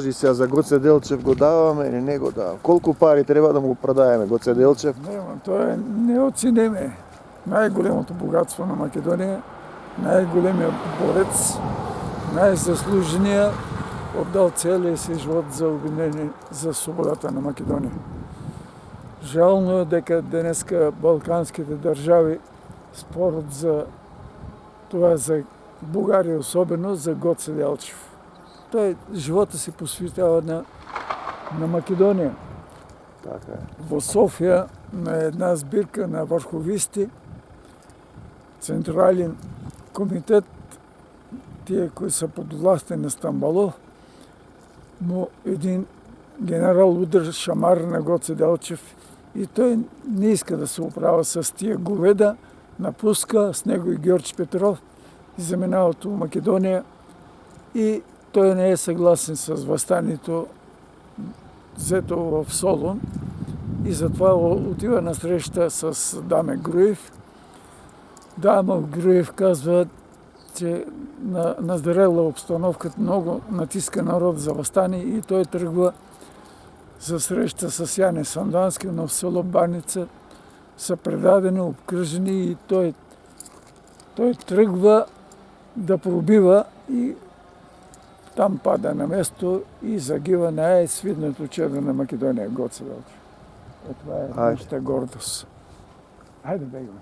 Кажи сега за Гоце Делчев, го даваме или не го даваме? Колко пари трябва да му продаеме Гоце Делчев? Той е неоценеме. Най-големото богатство на Македония, най-големият борец, най-заслужения, отдал целия си живот за обединение, за свободата на Македония. Жално е дека денеска балканските държави спорят за това, за Бугария особено, за Гоце Делчев. Той живота си посветява на Македония. Така е. В София на една сбирка на върховисти, Централен комитет, тия, които са под властта на Стамболов, му един генерал удар шамар на Гоце Делчев и той не иска да се оправя с тия говеда, напуска с него и Георги Петров и заминават в Македония и той не е съгласен с възстанието, взето в Солун и затова отива на среща с Даме Груев. Дама Груев казва, че назрела обстановката, много натиска народ за възстание и той тръгва за среща с Яне Сандански, но в село Баница са предадени, обкръжени и той тръгва да пробива и там пада на место и загива най-свидното черно на Македония, Гоце Делчев. Това е нашата гордост. Хайде, бегаме.